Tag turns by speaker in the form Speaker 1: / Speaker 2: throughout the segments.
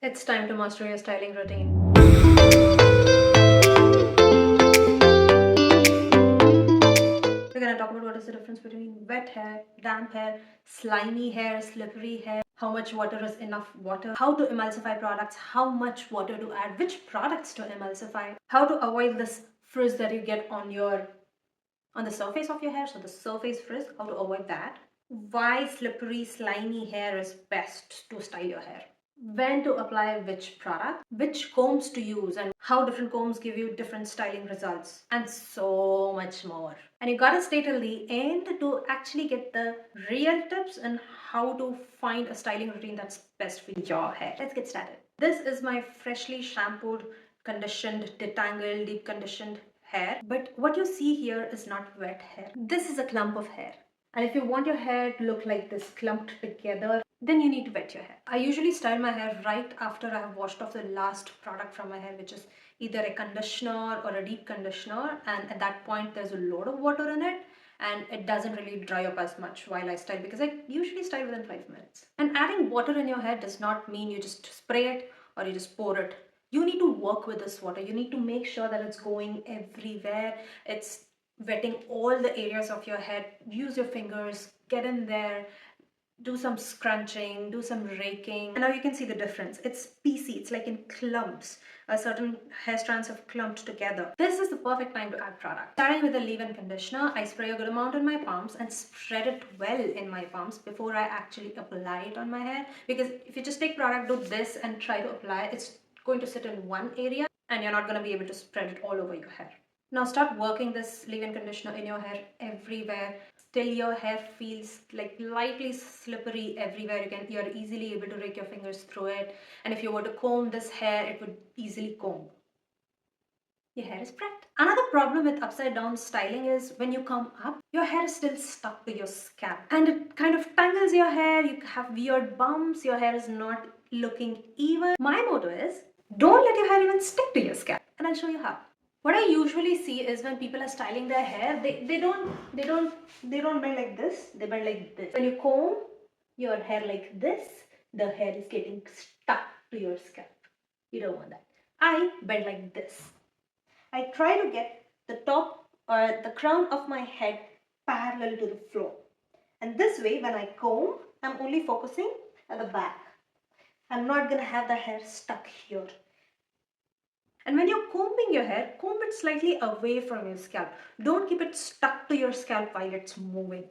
Speaker 1: It's time to master your styling routine. We're gonna talk about what is the difference between wet hair, damp hair, slimy hair, slippery hair, how much water is enough water, how to emulsify products, how much water to add, which products to emulsify, how to avoid this frizz that you get on the surface of your hair, so the surface frizz, how to avoid that, why slippery, slimy hair is best to style your hair, when to apply which product, which combs to use, and how different combs give you different styling results, and so much more. And you gotta stay till the end to actually get the real tips and how to find a styling routine that's best for your hair. Let's get started. This is my freshly shampooed, conditioned, detangled, deep conditioned hair. But what you see here is not wet hair. This is a clump of hair. And if you want your hair to look like this clumped together, then you need to wet your hair. I usually style my hair right after I have washed off the last product from my hair, which is either a conditioner or a deep conditioner. And at that point, there's a lot of water in it and it doesn't really dry up as much while I style because I usually style within 5 minutes. And adding water in your hair does not mean you just spray it or you just pour it. You need to work with this water. You need to make sure that it's going everywhere. It's wetting all the areas of your head. Use your fingers, get in there, do some scrunching, do some raking. And now you can see the difference. It's piecey, it's like in clumps. Certain hair strands have clumped together. This is the perfect time to add product. Starting with a leave-in conditioner, I spray a good amount in my palms and spread it well in my palms before I actually apply it on my hair. Because if you just take product, do this and try to apply, it's going to sit in one area and you're not going to be able to spread it all over your hair. Now start working this leave-in conditioner in your hair everywhere till your hair feels like lightly slippery everywhere. You're easily able to rake your fingers through it, and if you were to comb this hair, it would easily comb. Your hair is prepped. Another problem with upside down styling is when you come up, your hair is still stuck to your scalp and it kind of tangles your hair. You have weird bumps, your hair is not looking even. My motto is don't let your hair even stick to your scalp, and I'll show you how. What I usually see is when people are styling their hair, they don't bend like this, they bend like this. When you comb your hair like this, the hair is getting stuck to your scalp. You don't want that. I bend like this. I try to get the top or the crown of my head parallel to the floor. And this way, when I comb, I'm only focusing at the back. I'm not gonna have the hair stuck here. And when you're combing your hair, comb it slightly away from your scalp. Don't keep it stuck to your scalp while it's moving.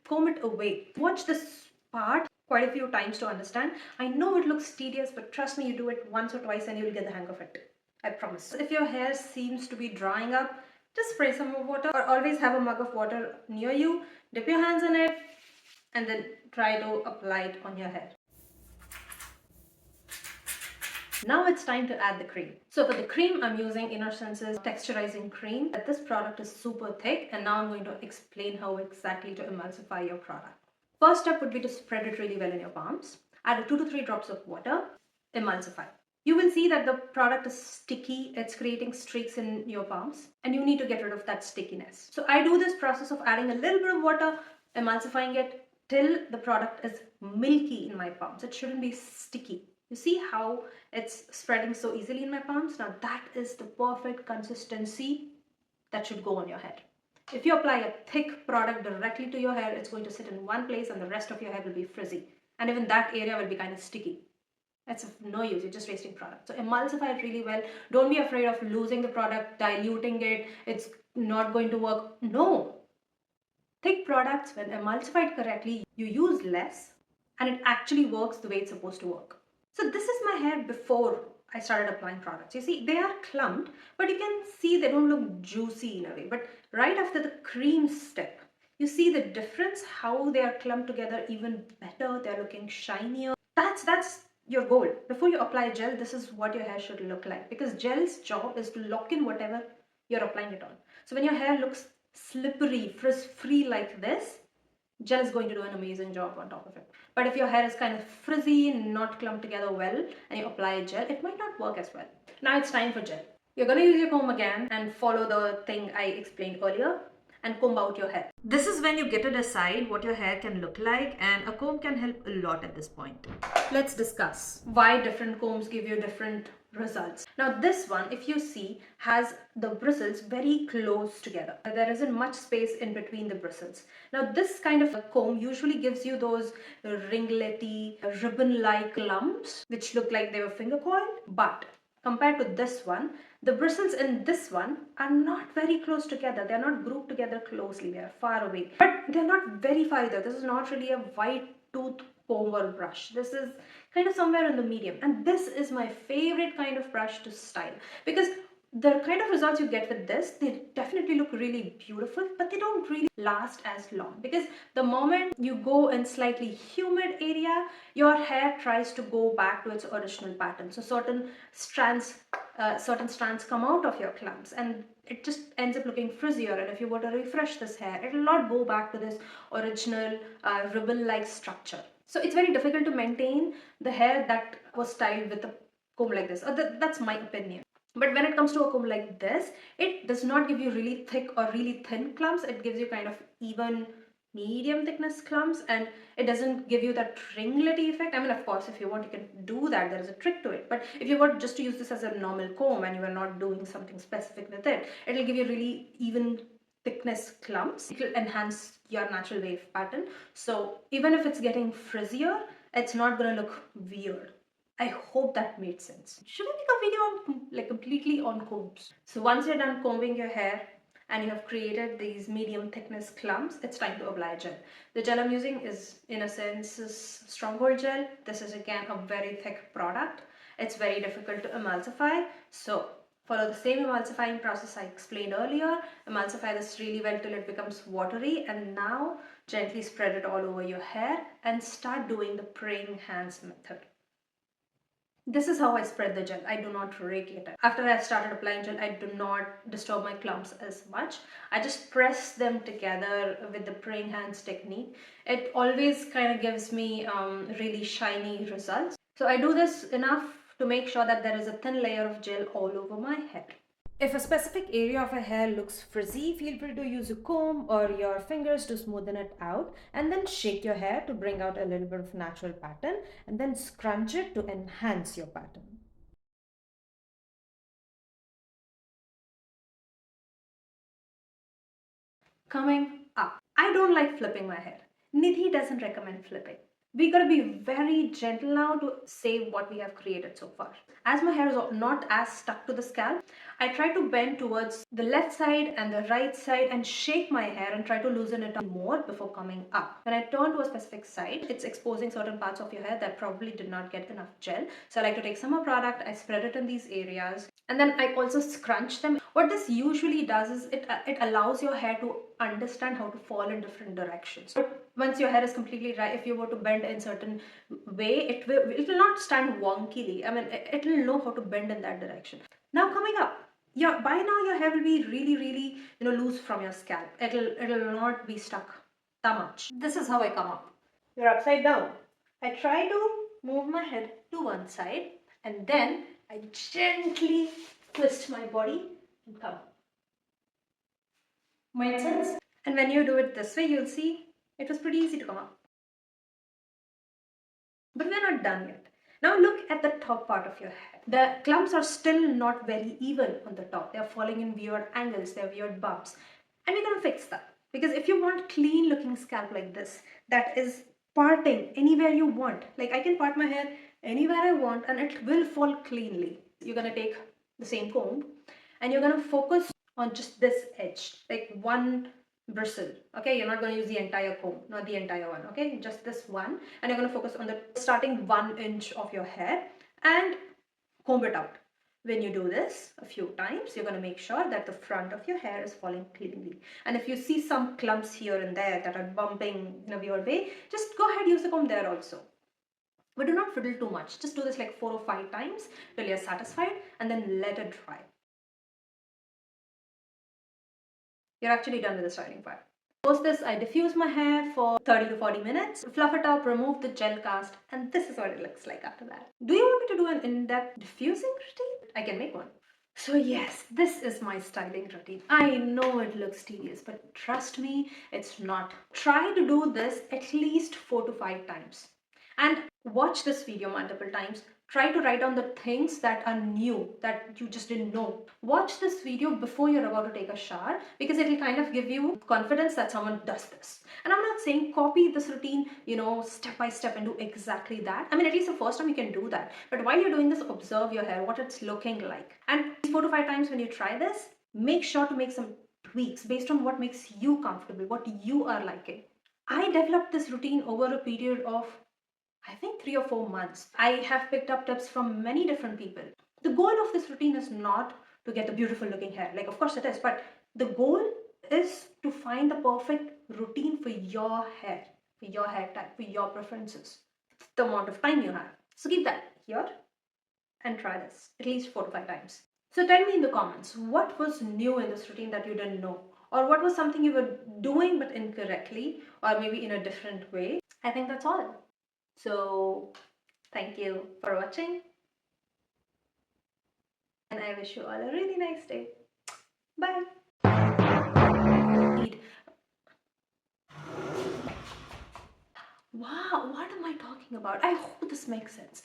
Speaker 1: Comb it away. Watch this part quite a few times to understand. I know it looks tedious, but trust me, you do it once or twice and you'll get the hang of it. I promise. If your hair seems to be drying up, just spray some more water or always have a mug of water near you. Dip your hands in it and then try to apply it on your hair. Now it's time to add the cream. So for the cream, I'm using Innersense's texturizing cream. This product is super thick, and now I'm going to explain how exactly to emulsify your product. First step would be to spread it really well in your palms. Add 2 to 3 drops of water. Emulsify. You will see that the product is sticky. It's creating streaks in your palms, and you need to get rid of that stickiness. So I do this process of adding a little bit of water, emulsifying it till the product is milky in my palms. It shouldn't be sticky. You see how it's spreading so easily in my palms? Now that is the perfect consistency that should go on your hair. If you apply a thick product directly to your hair, it's going to sit in one place and the rest of your hair will be frizzy. And even that area will be kind of sticky. That's of no use, you're just wasting product. So emulsify it really well. Don't be afraid of losing the product, diluting it, it's not going to work. No. Thick products, when emulsified correctly, you use less and it actually works the way it's supposed to work. So this is my hair before I started applying products. You see, they are clumped, but you can see they don't look juicy in a way. But right after the cream step, you see the difference, how they are clumped together even better. They're looking shinier. That's your goal. Before you apply gel, this is what your hair should look like, because gel's job is to lock in whatever you're applying it on. So when your hair looks slippery, frizz-free like this, gel is going to do an amazing job on top of it. But if your hair is kind of frizzy, not clumped together well, and you apply gel, it might not work as well. Now it's time for gel. You're going to use your comb again and follow the thing I explained earlier. and comb out your hair. This is when you get to decide what your hair can look like, and a comb can help a lot at this point. Let's discuss why different combs give you different results. Now this one, if you see, has the bristles very close together. There isn't much space in between the bristles. Now this kind of a comb usually gives you those ringlety, ribbon-like lumps which look like they were finger coiled, but compared to this one, the bristles in this one are not very close together. They are not grouped together closely. They are far away, but they are not very far either. This is not really a white tooth comb or brush. This is kind of somewhere in the medium, and this is my favorite kind of brush to style, because the kind of results you get with this, they definitely look really beautiful, but they don't really last as long, because the moment you go in slightly humid area, your hair tries to go back to its original pattern. So certain strands come out of your clumps, and it just ends up looking frizzier. And if you were to refresh this hair, it will not go back to this original ribbon-like structure. So it's very difficult to maintain the hair that was styled with a comb like this. That's my opinion. But when it comes to a comb like this, it does not give you really thick or really thin clumps. It gives you kind of even medium thickness clumps, and it doesn't give you that ringlety effect. I mean, of course, if you want, you can do that. There is a trick to it. But if you want just to use this as a normal comb and you are not doing something specific with it, it will give you really even thickness clumps. It will enhance your natural wave pattern. So even if it's getting frizzier, it's not going to look weird. I hope that made sense. Should I make a video on like completely on combs? So once you're done combing your hair and you have created these medium thickness clumps, it's time to apply gel. The gel I'm using is Innersense's Stronghold Gel. This is again a very thick product. It's very difficult to emulsify. So follow the same emulsifying process I explained earlier. Emulsify this really well till it becomes watery, and now gently spread it all over your hair and start doing the praying hands method. This is how I spread the gel. I do not rake it. After I started applying gel, I do not disturb my clumps as much. I just press them together with the praying hands technique. It always kind of gives me really shiny results. So I do this enough to make sure that there is a thin layer of gel all over my hair. If a specific area of a hair looks frizzy, feel free to use a comb or your fingers to smoothen it out, and then shake your hair to bring out a little bit of natural pattern, and then scrunch it to enhance your pattern. Coming up, I don't like flipping my hair. Nidhi doesn't recommend flipping. We gotta be very gentle now to save what we have created so far. As my hair is not as stuck to the scalp, I try to bend towards the left side and the right side and shake my hair and try to loosen it up more before coming up. When I turn to a specific side, it's exposing certain parts of your hair that probably did not get enough gel. So I like to take some more product, I spread it in these areas, and then I also scrunch them. What this usually does is it allows your hair to understand how to fall in different directions. But once your hair is completely dry, if you were to bend in certain way, it will not stand wonkily. I mean, it will know how to bend in that direction. Now coming up, yeah, by now your hair will be really loose from your scalp. It'll not be stuck that much. This is how I come up. You're upside down. I try to move my head to one side, and then I gently twist my body and come up. Made sense? And when you do it this way, you'll see it was pretty easy to come up. But we're not done yet. Now look at the top part of your head. The clumps are still not very even on the top. They're falling in weird angles, they're weird bumps. And we're gonna fix that. Because if you want clean looking scalp like this, that is parting anywhere you want. Like I can part my hair anywhere I want and it will fall cleanly. You're gonna take the same comb and you're gonna focus on just this edge, like one bristle. Okay, you're not going to use the entire comb, not the entire one. Okay, just this one, and you're going to focus on the starting 1 inch of your hair and comb it out. When you do this a few times, you're going to make sure that the front of your hair is falling cleanly. And if you see some clumps here and there that are bumping in a weird way, just go ahead, use the comb there also. But do not fiddle too much. Just do this like 4 or 5 times till you're satisfied, and then let it dry. You're actually done with the styling part. Post this, I diffuse my hair for 30 to 40 minutes, fluff it up, remove the gel cast, and this is what it looks like after that. Do you want me to do an in-depth diffusing routine? I can make one. So yes, this is my styling routine. I know it looks tedious, but trust me, it's not. Try to do this at least 4 to 5 times. And watch this video multiple times. Try to write down the things that are new that you just didn't know. Watch this video before you're about to take a shower because it'll kind of give you confidence that someone does this. And I'm not saying copy this routine, step by step and do exactly that. I mean, at least the first time you can do that. But while you're doing this, observe your hair, what it's looking like. And 4 to 5 times when you try this, make sure to make some tweaks based on what makes you comfortable, what you are liking. I developed this routine over a period of, I think, 3 or 4 months. I have picked up tips from many different people. The goal of this routine is not to get the beautiful looking hair. Like, of course it is, but the goal is to find the perfect routine for your hair type, for your preferences, the amount of time you have. So keep that here and try this at least 4 to 5 times. So tell me in the comments, what was new in this routine that you didn't know? Or what was something you were doing but incorrectly, or maybe in a different way? I think that's all. So thank you for watching, and I wish you all a really nice day. Bye. Wow, what am I talking about? I hope this makes sense.